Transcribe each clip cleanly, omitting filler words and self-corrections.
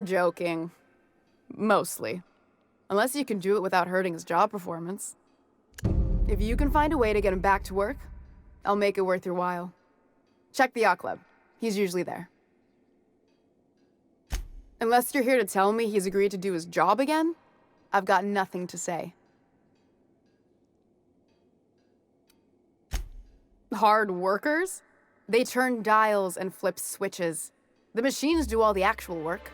Joking. Mostly. Unless you can do it without hurting his job performance. If you can find a way to get him back to work, I'll make it worth your while. Check the yacht club. He's usually there. Unless you're here to tell me he's agreed to do his job again, I've got nothing to say. Hard workers? They turn dials and flip switches. The machines do all the actual work.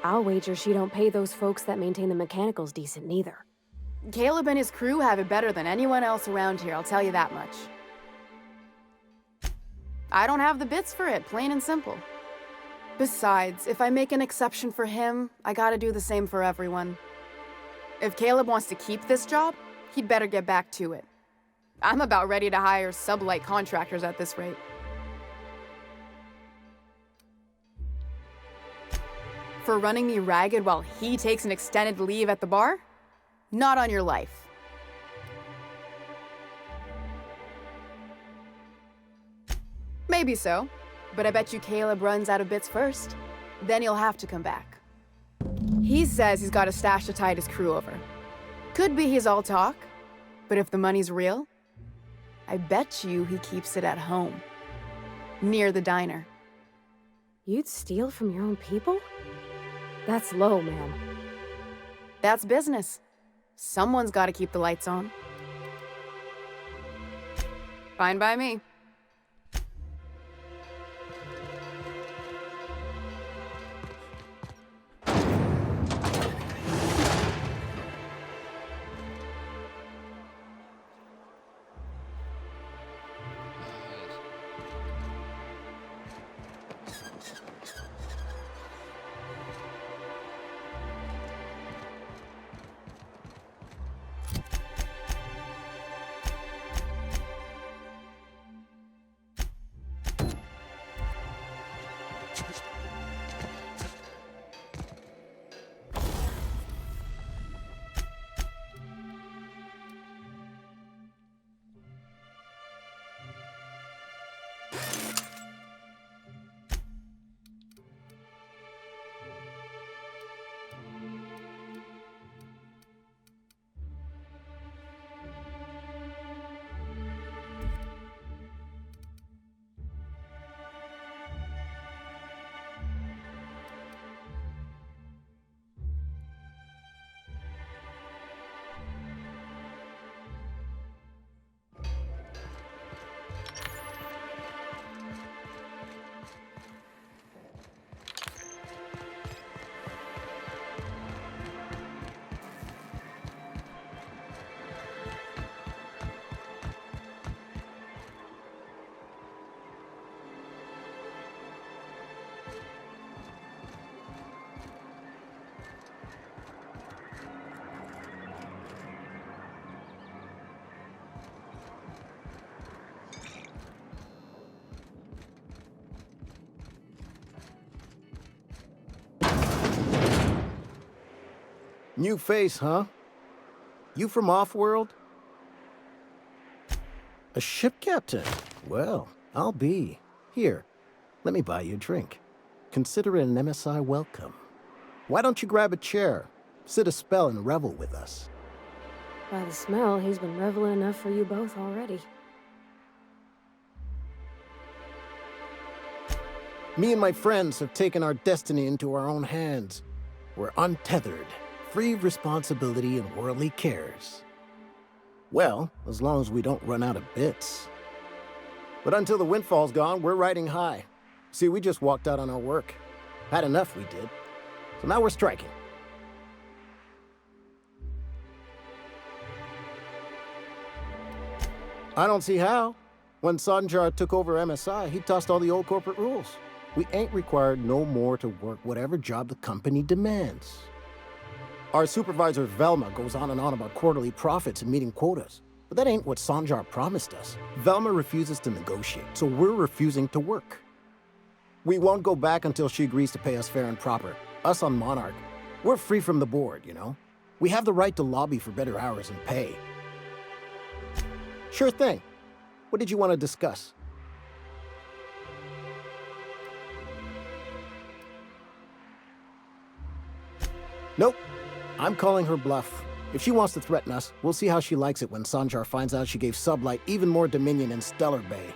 I'll wager she don't pay those folks that maintain the mechanicals decent neither. Caleb and his crew have it better than anyone else around here, I'll tell you that much. I don't have the bits for it, plain and simple. Besides, if I make an exception for him, I gotta do the same for everyone. If Caleb wants to keep this job, he'd better get back to it. I'm about ready to hire sublight contractors at this rate. For running me ragged while he takes an extended leave at the bar? Not on your life. Maybe so, but I bet you Caleb runs out of bits first. Then he'll have to come back. He says he's got a stash to tide his crew over. Could be he's all talk, but if the money's real, I bet you he keeps it at home, near the diner. You'd steal from your own people? That's low, man. That's business. Someone's got to keep the lights on. Fine by me. New face, huh? You from off-world? A ship captain? Well, I'll be. Here, let me buy you a drink. Consider it an MSI welcome. Why don't you grab a chair, sit a spell and revel with us? By the smell, he's been reveling enough for you both already. Me and my friends have taken our destiny into our own hands. We're untethered, free of responsibility and worldly cares. Well, as long as we don't run out of bits. But until the windfall's gone, we're riding high. See, we just walked out on our work. Had enough, we did. So now we're striking. I don't see how. When Sanjar took over MSI, he tossed all the old corporate rules. We ain't required no more to work whatever job the company demands. Our supervisor Velma goes on and on about quarterly profits and meeting quotas. But that ain't what Sanjar promised us. Velma refuses to negotiate, so we're refusing to work. We won't go back until she agrees to pay us fair and proper. Us on Monarch. We're free from the board, you know? We have the right to lobby for better hours and pay. Sure thing. What did you want to discuss? Nope. I'm calling her bluff. If she wants to threaten us, we'll see how she likes it when Sanjar finds out she gave Sublight even more dominion in Stellar Bay.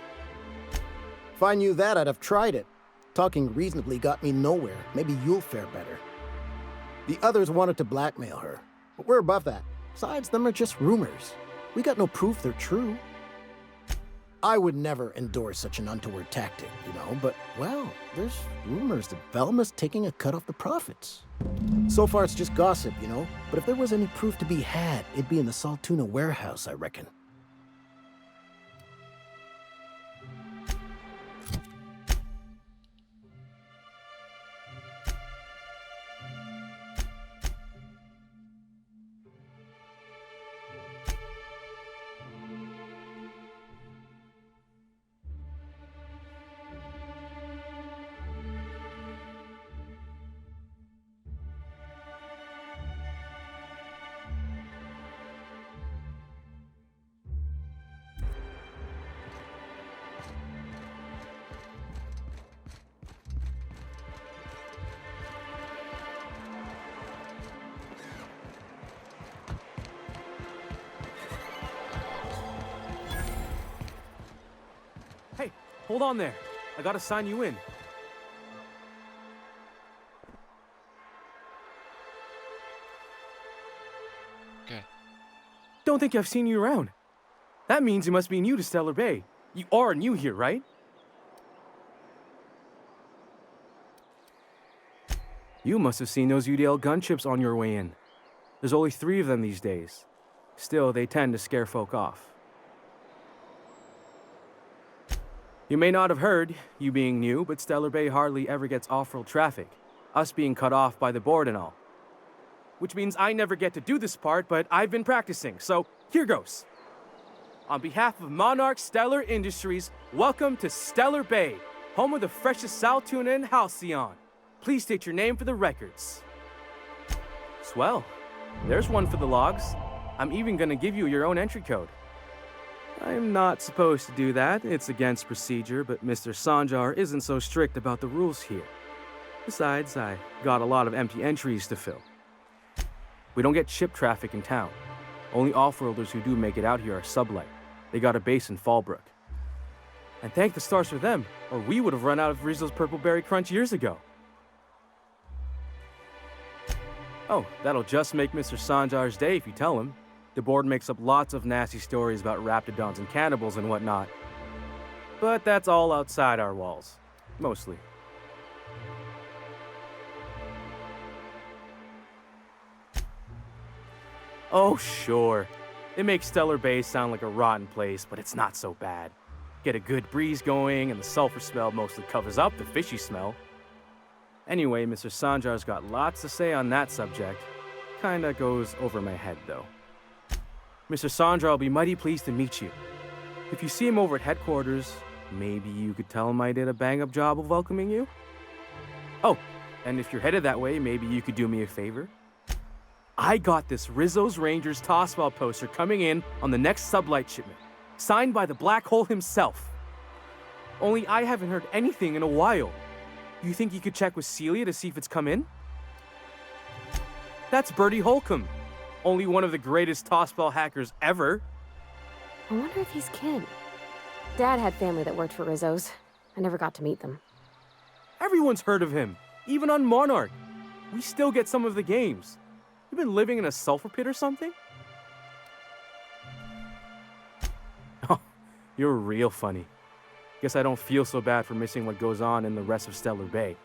If I knew that, I'd have tried it. Talking reasonably got me nowhere. Maybe you'll fare better. The others wanted to blackmail her, but we're above that. Besides, them are just rumors. We got no proof they're true. I would never endorse such an untoward tactic, but, well, there's rumors that Velma's taking a cut off the profits. So far, it's just gossip, but if there was any proof to be had, it'd be in the Saltuna warehouse, I reckon. Hey, hold on there. I gotta sign you in. Okay. Don't think I've seen you around. That means you must be new to Stellar Bay. You are new here, right? You must have seen those UDL gunships on your way in. There's only 3 of them these days. Still, they tend to scare folk off. You may not have heard, you being new, but Stellar Bay hardly ever gets off-road traffic, us being cut off by the board and all. Which means I never get to do this part, but I've been practicing, so here goes. On behalf of Monarch Stellar Industries, welcome to Stellar Bay, home of the freshest sal tuna and halcyon. Please state your name for the records. Swell. There's one for the logs. I'm even gonna give you your own entry code. I'm not supposed to do that. It's against procedure, but Mr. Sanjar isn't so strict about the rules here. Besides, I got a lot of empty entries to fill. We don't get ship traffic in town. Only off-roaders who do make it out here are Sublight. They got a base in Fallbrook. And thank the stars for them, or we would have run out of Rizzo's Purple Berry Crunch years ago. Oh, that'll just make Mr. Sanjar's day if you tell him. The board makes up lots of nasty stories about raptidons and cannibals and whatnot. But that's all outside our walls. Mostly. Oh, sure. It makes Stellar Bay sound like a rotten place, but it's not so bad. Get a good breeze going, and the sulfur smell mostly covers up the fishy smell. Anyway, Mr. Sanjar's got lots to say on that subject. Kinda goes over my head, though. Mr. Sanjar will be mighty pleased to meet you. If you see him over at headquarters, maybe you could tell him I did a bang-up job of welcoming you? Oh, and if you're headed that way, maybe you could do me a favor? I got this Rizzo's Rangers Tossball poster coming in on the next Sublight shipment, signed by the Black Hole himself. Only I haven't heard anything in a while. You think you could check with Celia to see if it's come in? That's Bertie Holcomb. Only one of the greatest tossball hackers ever. I wonder if he's kin. Dad had family that worked for Rizzo's. I never got to meet them. Everyone's heard of him, even on Monarch. We still get some of the games. You been living in a sulfur pit or something? Oh, you're real funny. Guess I don't feel so bad for missing what goes on in the rest of Stellar Bay.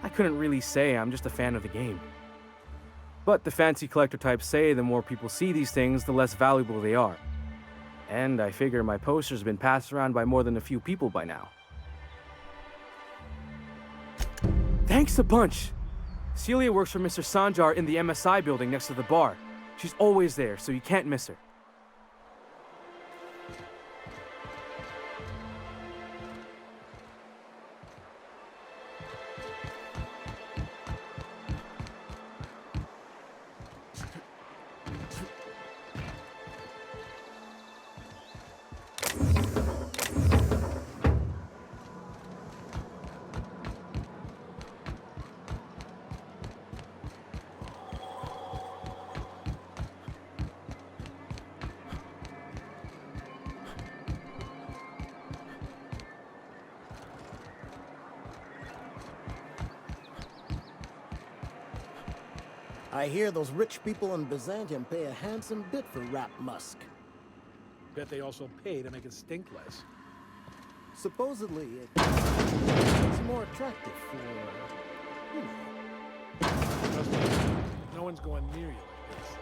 I couldn't really say, I'm just a fan of the game. But the fancy collector types say the more people see these things, the less valuable they are. And I figure my poster's been passed around by more than a few people by now. Thanks a bunch! Celia works for Mr. Sanjar in the MSI building next to the bar. She's always there, so you can't miss her. I hear those rich people in Byzantium pay a handsome bit for Rap Musk. Bet they also pay to make it stink less. Supposedly, it's more attractive for, you know. Trust me, no one's going near you like this.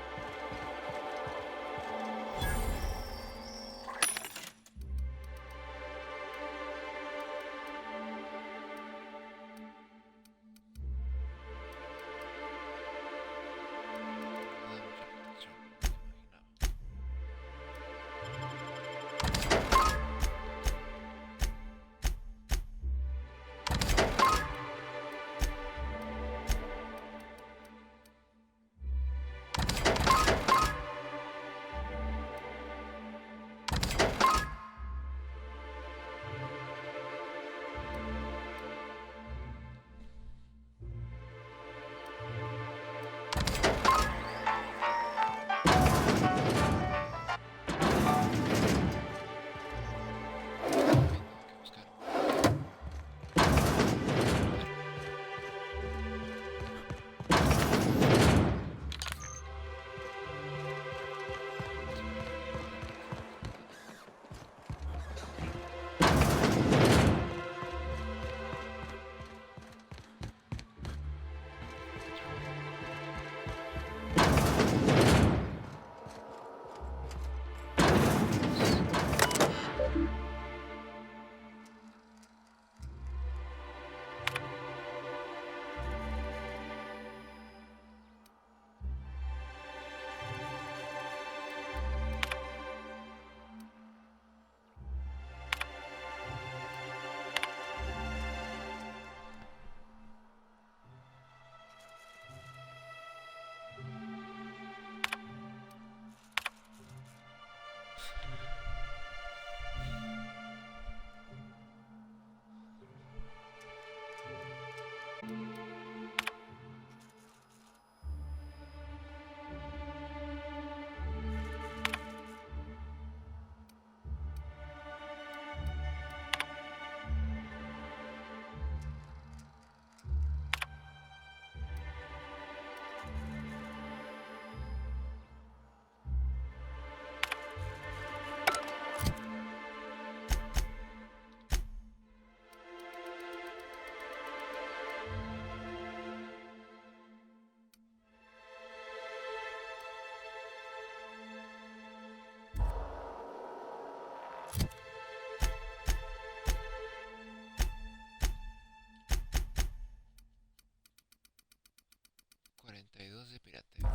De pirateo.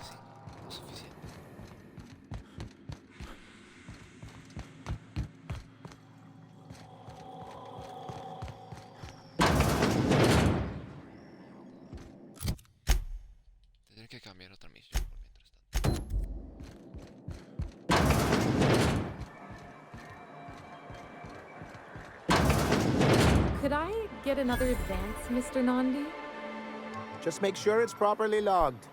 Sí, lo suficiente. Tendré que cambiar otra misión por mientras tanto. Could I get another advance, Mr. Nandi? Just make sure it's properly logged.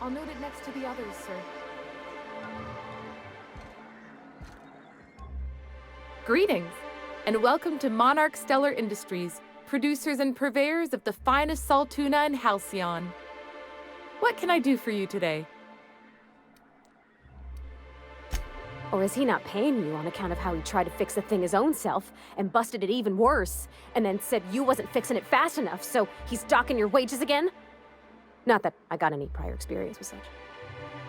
I'll note it next to the others, sir. Greetings, and welcome to Monarch Stellar Industries, producers and purveyors of the finest salt tuna in Halcyon. What can I do for you today? Or is he not paying you on account of how he tried to fix the thing his own self and busted it even worse, and then said you wasn't fixing it fast enough, so he's docking your wages again? Not that I got any prior experience with such.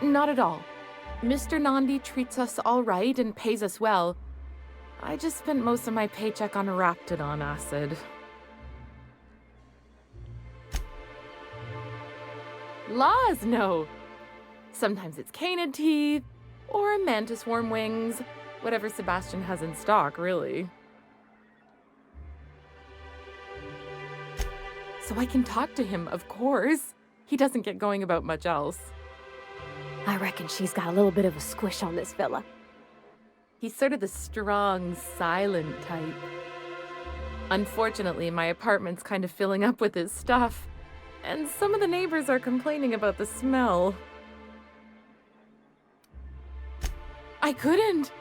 Not at all. Mr. Nandi treats us all right and pays us well. I just spent most of my paycheck on Raptidon acid. Laws, no. Sometimes it's canid teeth, or mantis worm wings. Whatever Sebastian has in stock, really. So I can talk to him, of course. He doesn't get going about much else. I reckon she's got a little bit of a squish on this fella. He's sort of the strong, silent type. Unfortunately, my apartment's kind of filling up with his stuff, and some of the neighbors are complaining about the smell. I couldn't.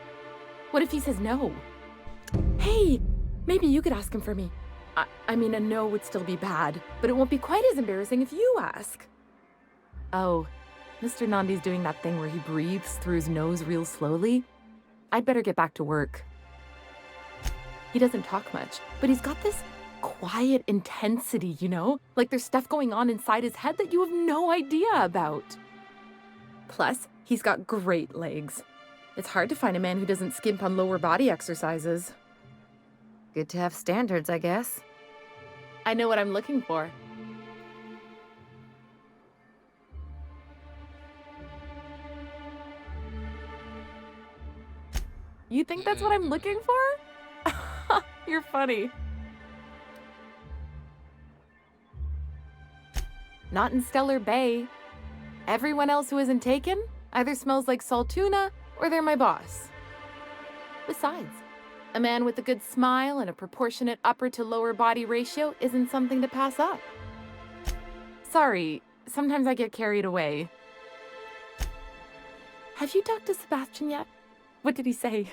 What if he says no? Hey, maybe you could ask him for me. I mean, a no would still be bad, but it won't be quite as embarrassing if you ask. Oh, Mr. Nandi's doing that thing where he breathes through his nose real slowly. I'd better get back to work. He doesn't talk much, but he's got this quiet intensity, you know? Like there's stuff going on inside his head that you have no idea about. Plus, he's got great legs. It's hard to find a man who doesn't skimp on lower body exercises. Good to have standards, I guess. I know what I'm looking for. You think that's what I'm looking for? You're funny. Not in Stellar Bay. Everyone else who isn't taken either smells like salt tuna or they're my boss. Besides, a man with a good smile and a proportionate upper to lower body ratio isn't something to pass up. Sorry, sometimes I get carried away. Have you talked to Sebastian yet? What did he say?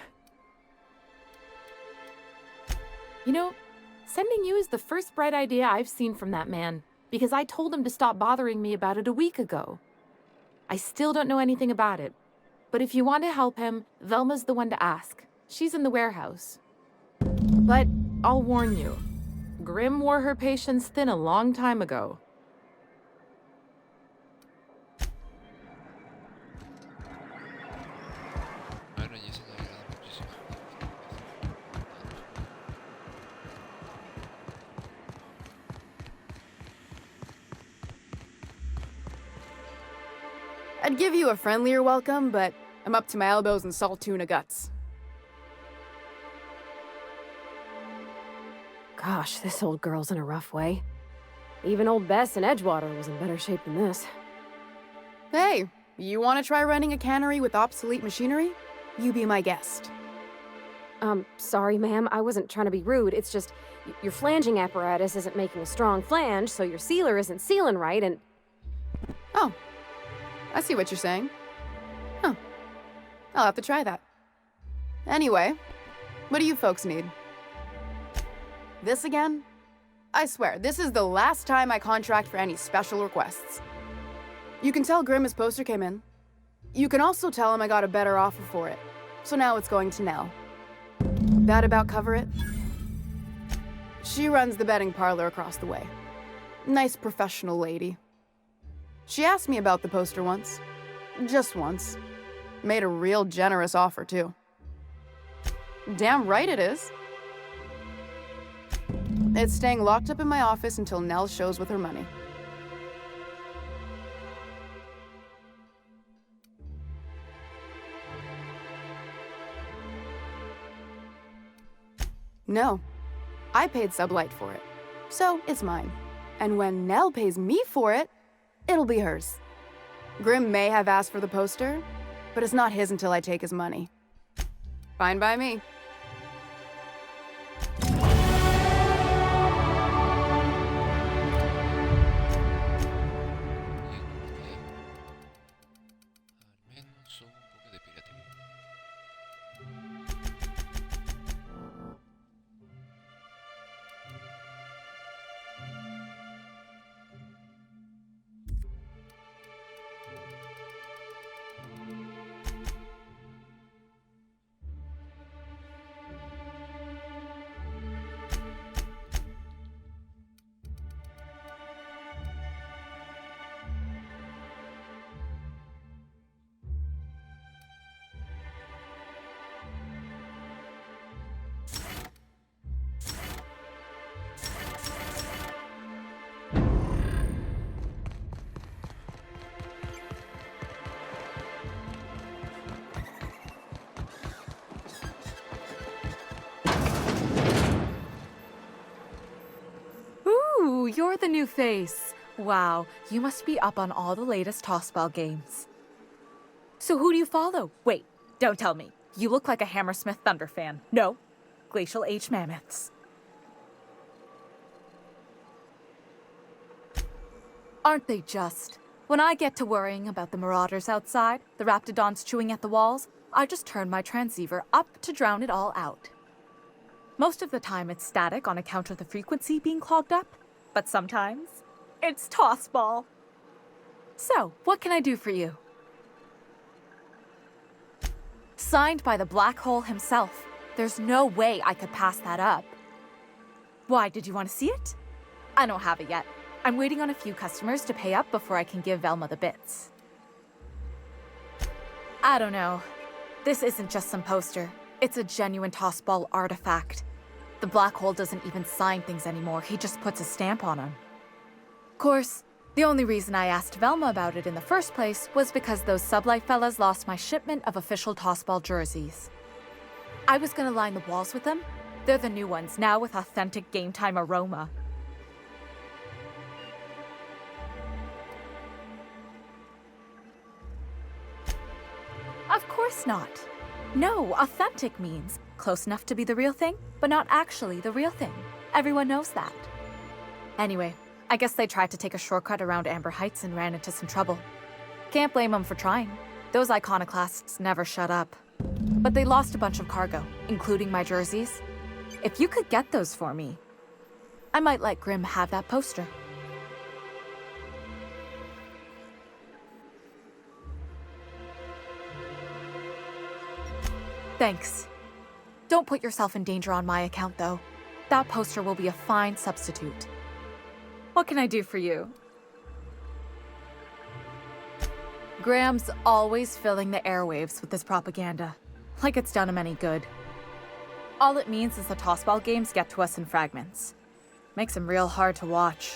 You know, sending you is the first bright idea I've seen from that man, because I told him to stop bothering me about it a week ago. I still don't know anything about it, but if you want to help him, Velma's the one to ask. She's in the warehouse. But I'll warn you, Grimm wore her patience thin a long time ago. Bueno, y eso me agrada muchísimo. I'd give you a friendlier welcome, but I'm up to my elbows in salt tuna guts. Gosh, this old girl's in a rough way. Even old Bess in Edgewater was in better shape than this. Hey, you want to try running a cannery with obsolete machinery? You be my guest. Sorry, ma'am. I wasn't trying to be rude. It's just your flanging apparatus isn't making a strong flange, so your sealer isn't sealing right, and... Oh, I see what you're saying. Huh. I'll have to try that. Anyway, what do you folks need? This again? I swear, this is the last time I contract for any special requests. You can tell Grimm his poster came in. You can also tell him I got a better offer for it. So now it's going to Nell. That about cover it? She runs the betting parlor across the way. Nice professional lady. She asked me about the poster once. Just once. Made a real generous offer, too. Damn right it is. It's staying locked up in my office until Nell shows with her money. No. I paid Sublight for it. So, it's mine. And when Nell pays me for it, it'll be hers. Grimm may have asked for the poster, but it's not his until I take his money. Fine by me. Al menos un poco de piratería. Ooh, you're the new face. Wow, you must be up on all the latest tossball games. So who do you follow? Wait, don't tell me. You look like a Hammersmith Thunder fan. No, Glacial H Mammoths. Aren't they just? When I get to worrying about the marauders outside, the raptidons chewing at the walls, I just turn my transceiver up to drown it all out. Most of the time it's static on account of the frequency being clogged up, but sometimes it's tossball. So, what can I do for you? Signed by the black hole himself. There's no way I could pass that up. Why, did you want to see it? I don't have it yet. I'm waiting on a few customers to pay up before I can give Velma the bits. I don't know. This isn't just some poster. It's a genuine tossball artifact. The black hole doesn't even sign things anymore. He just puts a stamp on them. Of course, the only reason I asked Velma about it in the first place was because those Sublife fellas lost my shipment of official tossball jerseys. I was gonna line the walls with them. They're the new ones, now with authentic game time aroma. Of course not. No, authentic means close enough to be the real thing, but not actually the real thing. Everyone knows that. Anyway, I guess they tried to take a shortcut around Amber Heights and ran into some trouble. Can't blame them for trying. Those iconoclasts never shut up. But they lost a bunch of cargo, including my jerseys. If you could get those for me, I might let Grimm have that poster. Thanks. Don't put yourself in danger on my account, though. That poster will be a fine substitute. What can I do for you? Graham's always filling the airwaves with this propaganda, like it's done him any good. All it means is the tossball games get to us in fragments. Makes them real hard to watch.